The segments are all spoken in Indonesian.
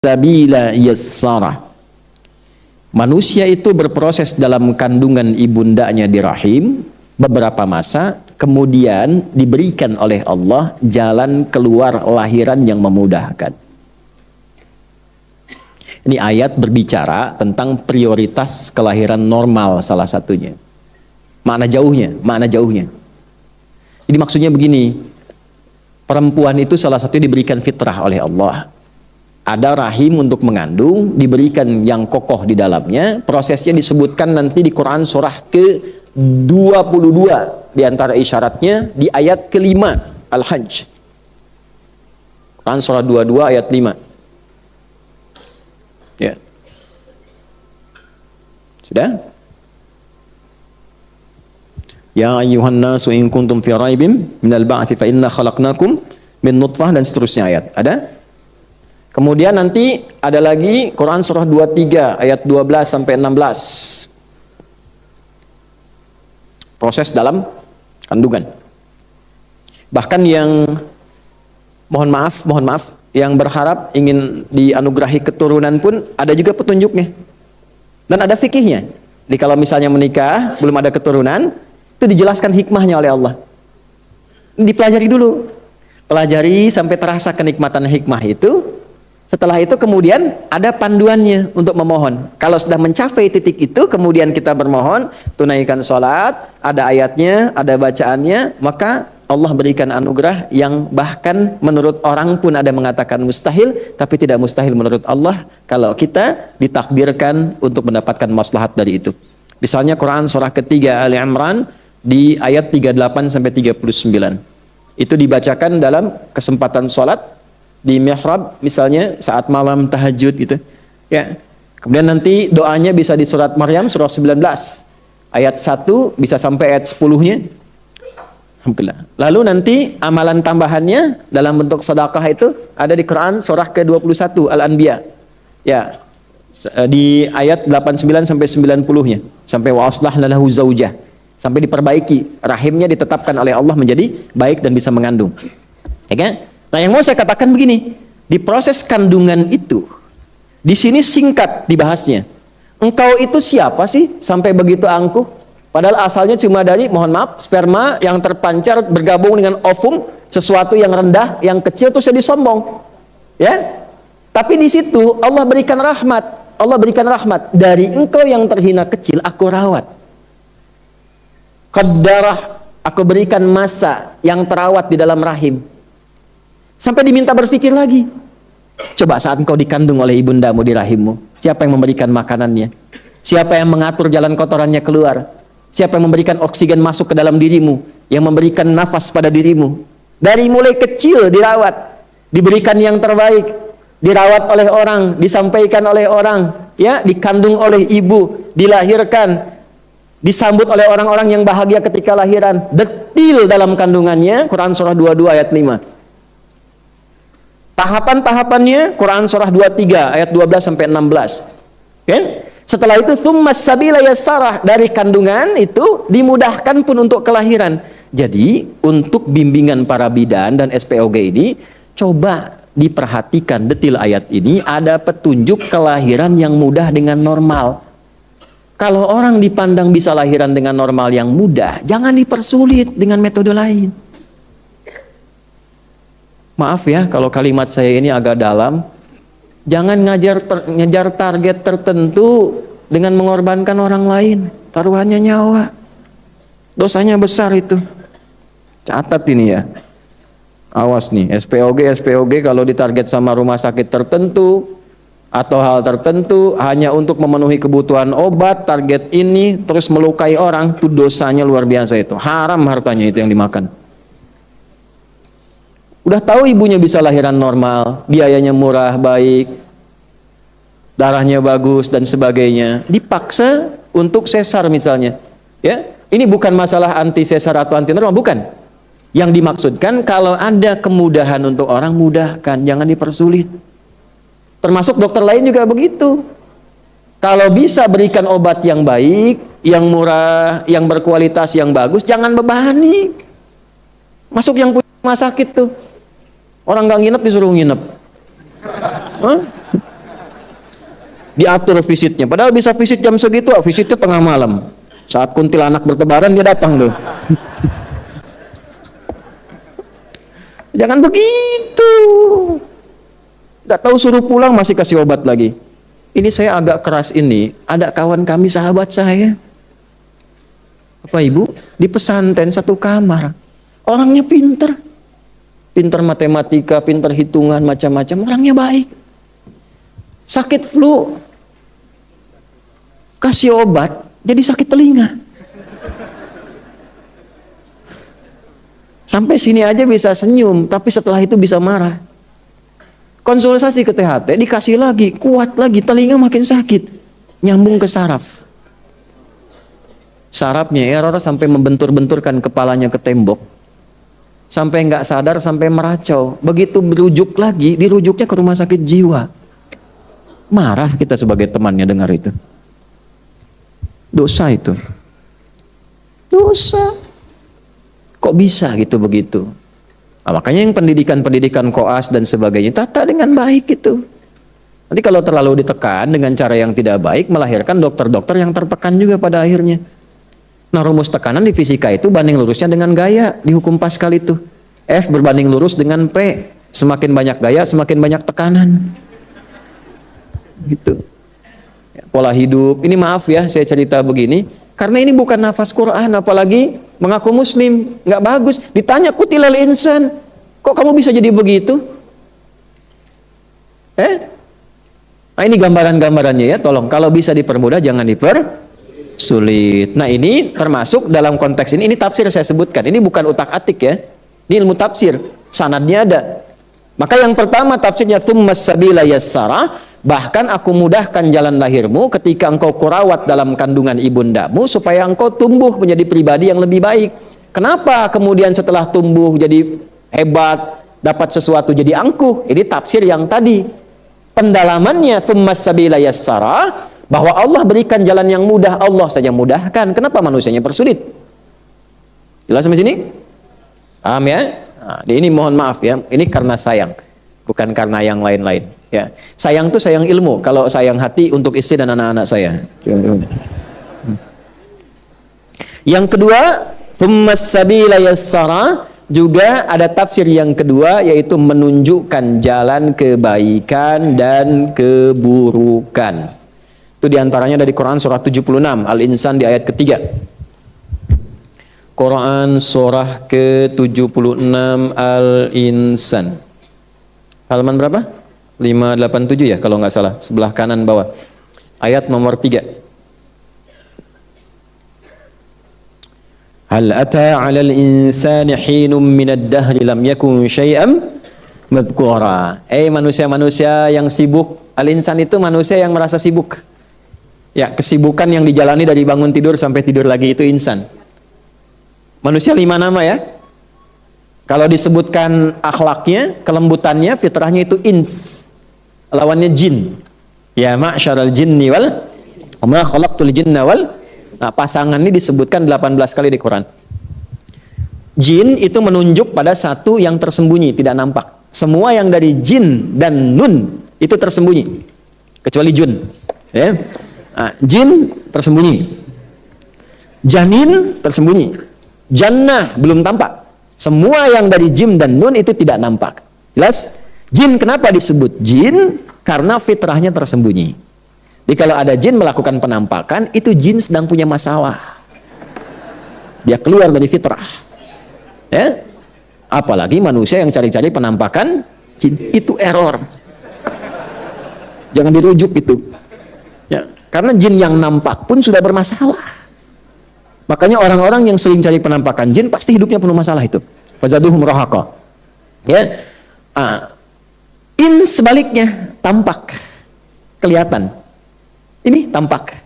sabila yassara. Manusia itu berproses dalam kandungan ibundanya di rahim beberapa masa, kemudian diberikan oleh Allah jalan keluar lahiran yang memudahkan. Ini ayat berbicara tentang prioritas kelahiran normal salah satunya. Makna jauhnya. Jadi maksudnya begini, perempuan itu salah satu diberikan fitrah oleh Allah. Ada rahim untuk mengandung, diberikan yang kokoh di dalamnya. Prosesnya disebutkan nanti di Quran surah ke-22, di antara isyaratnya di ayat ke-5 Al-Hajj. Quran surah 22 ayat 5. Ya. Sudah? Ya ayyuhan nasu in kuntum fi raibin minal ba'thi fa inna khalaqnakum min nutfah, dan seterusnya ayat. Ada? Kemudian nanti ada lagi Quran surah 23 ayat 12 sampai 16. Proses dalam kandungan. Bahkan yang mohon maaf, yang berharap ingin dianugerahi keturunan pun ada juga petunjuknya. Dan ada fikihnya. Jadi kalau misalnya menikah belum ada keturunan, itu dijelaskan hikmahnya oleh Allah. Dipelajari dulu. Pelajari sampai terasa kenikmatan hikmah itu. Setelah itu kemudian ada panduannya untuk memohon. Kalau sudah mencapai titik itu, kemudian kita bermohon, tunaikan sholat, ada ayatnya, ada bacaannya, maka Allah berikan anugerah yang bahkan menurut orang pun ada mengatakan mustahil, tapi tidak mustahil menurut Allah kalau kita ditakdirkan untuk mendapatkan maslahat dari itu. Misalnya Quran surah ketiga Ali Imran di ayat 38 sampai 39. Itu dibacakan dalam kesempatan sholat di mihrab, misalnya saat malam tahajud gitu. Ya. Kemudian nanti doanya bisa di surat Maryam surah 19 ayat 1 bisa sampai ayat 10-nya. Alhamdulillah. Lalu nanti amalan tambahannya dalam bentuk sedekah itu ada di Quran surah ke-21 Al-Anbiya. Ya. Di ayat 89 sampai 90-nya, sampai wa aslahna lahu zaujah, sampai diperbaiki rahimnya, ditetapkan oleh Allah menjadi baik dan bisa mengandung. Ya kan? Nah, yang mau saya katakan begini, di proses kandungan itu, di sini singkat dibahasnya. Engkau itu siapa sih sampai begitu angkuh? Padahal asalnya cuma dari, mohon maaf, sperma yang terpancar bergabung dengan ovum, sesuatu yang rendah, yang kecil, terus jadi sombong. Ya? Tapi di situ Allah berikan rahmat. Allah berikan rahmat. Dari engkau yang terhina kecil, aku rawat. Qaddarah, aku berikan masa yang terawat di dalam rahim. Sampai diminta berpikir lagi. Coba saat engkau dikandung oleh ibundamu di rahimmu, siapa yang memberikan makanannya? Siapa yang mengatur jalan kotorannya keluar? Siapa yang memberikan oksigen masuk ke dalam dirimu? Yang memberikan nafas pada dirimu? Dari mulai kecil dirawat, diberikan yang terbaik, dirawat oleh orang, disampaikan oleh orang, ya, dikandung oleh ibu, dilahirkan, disambut oleh orang-orang yang bahagia ketika lahiran. Detil dalam kandungannya, Quran surah 22 ayat 5. Tahapan-tahapannya Quran surah 23 ayat 12 sampai 16. Kan? Setelah itu tsummas sabila yassarah, dari kandungan itu dimudahkan pun untuk kelahiran. Jadi untuk bimbingan para bidan dan SPOG ini, coba diperhatikan detil ayat ini, ada petunjuk kelahiran yang mudah dengan normal. Kalau orang dipandang bisa lahiran dengan normal yang mudah, jangan dipersulit dengan metode lain. Maaf ya kalau kalimat saya ini agak dalam. Jangan ngejar target tertentu dengan mengorbankan orang lain. Taruhannya nyawa. Dosanya besar itu. Catat ini ya. Awas nih, SPOG kalau ditarget sama rumah sakit tertentu atau hal tertentu hanya untuk memenuhi kebutuhan obat, target ini terus melukai orang, itu dosanya luar biasa itu. Haram hartanya itu yang dimakan. Udah tahu ibunya bisa lahiran normal, biayanya murah, baik, darahnya bagus dan sebagainya, dipaksa untuk sesar misalnya. Ya, ini bukan masalah anti sesar atau anti normal, bukan. Yang dimaksudkan kalau ada kemudahan untuk orang, mudahkan, jangan dipersulit. Termasuk dokter lain juga begitu. Kalau bisa berikan obat yang baik, yang murah, yang berkualitas, yang bagus, jangan bebani. Masuk yang punya rumah sakit tuh. Orang nggak nginep disuruh nginep. Hah? diatur visitnya. Padahal bisa visit jam segitu, visitnya tengah malam. Saat kuntilanak bertebaran dia datang tuh. Jangan begitu. Nggak tahu suruh pulang masih kasih obat lagi. Ini saya agak keras ini. Ada kawan kami sahabat saya. Bapak Ibu di pesantren satu kamar. Orangnya pinter. Pinter matematika, pinter hitungan, macam-macam. Orangnya baik. Sakit flu. Kasih obat, jadi sakit telinga. Sampai sini aja bisa senyum, tapi setelah itu bisa marah. Konsultasi ke THT, dikasih lagi, kuat lagi, telinga makin sakit. Nyambung ke saraf. Sarafnya error sampai membentur-benturkan kepalanya ke tembok. Sampai nggak sadar, sampai meracau. Begitu berujuk lagi, dirujuknya ke rumah sakit jiwa. Marah kita sebagai temannya dengar itu. Dosa itu. Dosa. Kok bisa gitu begitu? Nah, makanya yang pendidikan koas dan sebagainya, tata dengan baik itu. Nanti kalau terlalu ditekan dengan cara yang tidak baik, melahirkan dokter-dokter yang tertekan juga pada akhirnya. Nah, rumus tekanan di fisika itu banding lurusnya dengan gaya di hukum Pascal itu. F berbanding lurus dengan P. Semakin banyak gaya, semakin banyak tekanan. Gitu. Ya, pola hidup. Ini maaf ya, saya cerita begini. Karena ini bukan nafas Quran, apalagi mengaku muslim. Nggak bagus. Ditanya kutilal insan. Kok kamu bisa jadi begitu? Nah, ini gambaran-gambarannya ya. Tolong, kalau bisa dipermudah, jangan sulit. Nah, ini termasuk dalam konteks ini tafsir saya sebutkan. Ini bukan utak-atik ya. Ini ilmu tafsir. Sanadnya ada. Maka yang pertama tafsirnya tsummas sabila yassara, bahkan aku mudahkan jalan lahirmu ketika engkau kurawat dalam kandungan ibundamu supaya engkau tumbuh menjadi pribadi yang lebih baik. Kenapa kemudian setelah tumbuh jadi hebat, dapat sesuatu jadi angkuh? Ini tafsir yang tadi. Pendalamannya tsummas sabila yassara, bahwa Allah berikan jalan yang mudah, Allah saja mudahkan. Kenapa manusianya persulit? Jelas sampai sini? Paham ya? Nah, ini mohon maaf ya, ini karena sayang, bukan karena yang lain-lain. Ya, sayang tuh sayang ilmu. Kalau sayang hati untuk istri dan anak-anak saya. Yang kedua, tsummas sabila yassara, juga ada tafsir yang kedua, yaitu menunjukkan jalan kebaikan dan keburukan. Itu diantaranya dari Quran surah 76 Al-Insan di ayat ketiga. Quran surah ke-76 Al-Insan. Halaman berapa? 587 ya kalau nggak salah, sebelah kanan bawah. Ayat nomor 3. Hal ata 'alal insani hinum minad dahri lam yakun syai'an madhkura. Manusia-manusia yang sibuk. Al-insan itu manusia yang merasa sibuk. Ya, kesibukan yang dijalani dari bangun tidur sampai tidur lagi itu insan. Manusia 5 nama ya. Kalau disebutkan akhlaknya, kelembutannya, fitrahnya itu ins. Lawannya jin. Ya ma'syaral jinni wal ma khalaqtul jinna wal. Nah, pasangan ini disebutkan 18 kali di Quran. Jin itu menunjuk pada satu yang tersembunyi, tidak nampak. Semua yang dari jin dan nun itu tersembunyi. Kecuali jun. Ya. Nah, jin tersembunyi, janin tersembunyi, jannah belum tampak. Semua yang dari jim dan nun itu tidak nampak. Jelas? Jin kenapa disebut jin? Karena fitrahnya tersembunyi. Jadi kalau ada jin melakukan penampakan, itu jin sedang punya masalah. Dia keluar dari fitrah. Ya? Apalagi manusia yang cari-cari penampakan, jin itu error. Jangan dirujuk itu. Ya. Karena jin yang nampak pun sudah bermasalah. Makanya orang-orang yang sering cari penampakan jin pasti hidupnya penuh masalah itu. Fazaduhum rahaqa. Ya. Sebaliknya tampak, kelihatan. Ini tampak.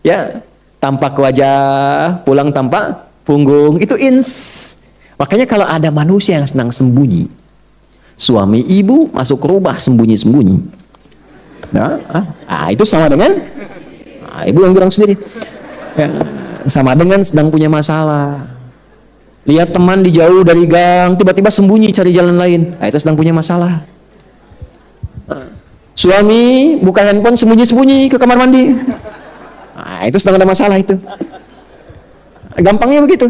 Ya, tampak wajah, pulang tampak punggung. Itu ins. Makanya kalau ada manusia yang senang sembunyi, suami ibu masuk rumah sembunyi-sembunyi. Itu sama dengan ibu yang bilang sendiri ya, sama dengan sedang punya masalah. Lihat teman di jauh dari gang tiba-tiba sembunyi cari jalan lain, itu sedang punya masalah. Suami buka handphone sembunyi-sembunyi ke kamar mandi. Nah, itu sedang ada masalah itu. Gampangnya begitu.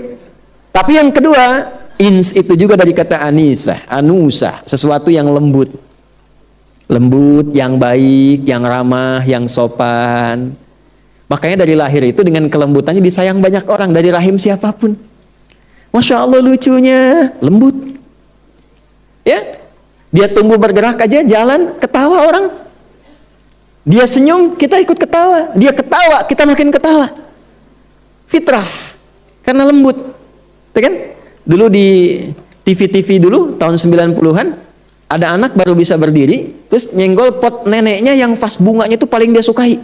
Tapi yang kedua, ins itu juga dari kata anisah, anusah, sesuatu yang lembut. Lembut, yang baik, yang ramah, yang sopan. Makanya dari lahir itu dengan kelembutannya disayang banyak orang dari rahim siapapun. Masya Allah lucunya, lembut. Ya, dia tumbuh bergerak aja, jalan, ketawa orang. Dia senyum, kita ikut ketawa. Dia ketawa, kita makin ketawa. Fitrah, karena lembut. Ya kan? Dulu di TV-TV dulu, tahun 90-an, ada anak baru bisa berdiri, terus nyenggol pot neneknya yang vas bunganya itu paling dia sukai.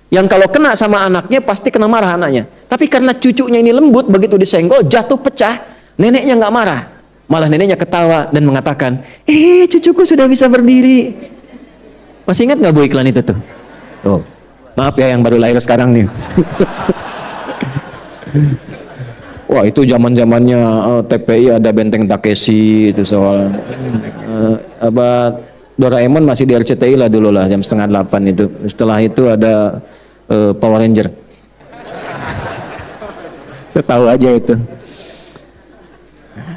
Yang kalau kena sama anaknya, pasti kena marah anaknya. Tapi karena cucunya ini lembut, begitu disenggol, jatuh pecah, neneknya nggak marah. Malah neneknya ketawa dan mengatakan, cucuku sudah bisa berdiri. Masih ingat nggak Bu iklan itu tuh? Oh, maaf ya yang baru lahir sekarang nih. Wah itu zaman-zamannya TPI ada Benteng Takeshi itu soal Doraemon masih di RCTI lah dulu lah jam 7:30 itu. Setelah itu ada Power Ranger. Saya tahu aja itu.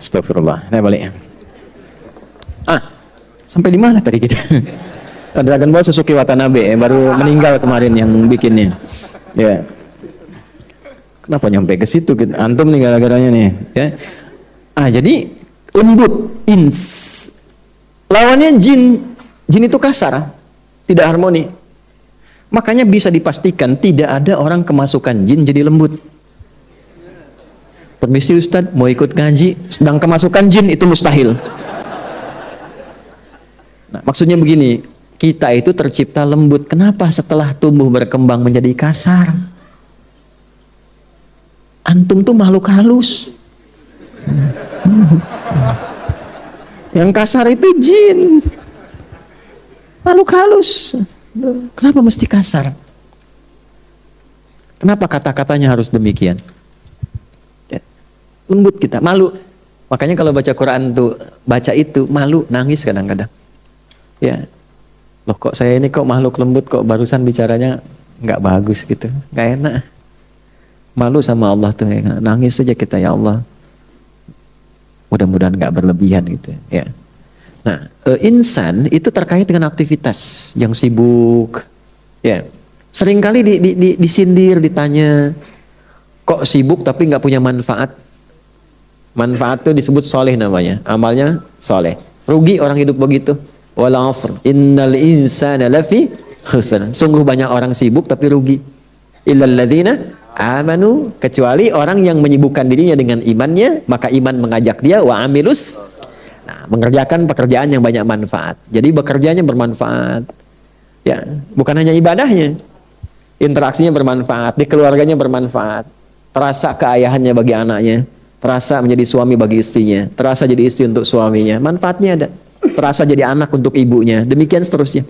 Astagfirullah. Nah balik. Sampai di mana tadi kita? Dragon Ball Suzuki Watanabe baru meninggal kemarin yang bikinnya. Ya. Kenapa nyampe ke situ? Antum nih gara-garanya nih. Ya. Jadi lembut, ins. Lawannya jin. Jin itu kasar, tidak harmoni. Makanya bisa dipastikan tidak ada orang kemasukan jin jadi lembut. Permisi Ustadz, mau ikut ngaji, sedang kemasukan jin itu mustahil. Nah, maksudnya begini, kita itu tercipta lembut. Kenapa setelah tumbuh berkembang menjadi kasar? Antum tuh makhluk halus. Yang kasar itu jin. Makhluk halus. Kenapa mesti kasar? Kenapa kata-katanya harus demikian? Ya. Lembut kita, malu. Makanya kalau baca Quran tuh, baca itu malu, nangis kadang-kadang. Ya. Loh kok saya ini kok makhluk lembut kok barusan bicaranya nggak bagus gitu. Nggak enak. Malu sama Allah tuh, ya. Nangis saja kita ya Allah. Mudah-mudahan nggak berlebihan gitu ya. Nah, insan itu terkait dengan aktivitas yang sibuk, ya. Seringkali disindir, ditanya, kok sibuk tapi nggak punya manfaat. Manfaat itu disebut soleh namanya, amalnya soleh. Rugi orang hidup begitu. Wal 'asr, innal insana lafi khusr. Sungguh banyak orang sibuk tapi rugi. Illal ladzina amanu, kecuali orang yang menyibukkan dirinya dengan imannya, maka iman mengajak dia wa amilus. Nah, mengerjakan pekerjaan yang banyak manfaat. Jadi bekerjanya bermanfaat. Ya, bukan hanya ibadahnya. Interaksinya bermanfaat, di keluarganya bermanfaat. Terasa keayahannya bagi anaknya, terasa menjadi suami bagi istrinya, terasa jadi istri untuk suaminya. Manfaatnya ada. Terasa jadi anak untuk ibunya. Demikian seterusnya.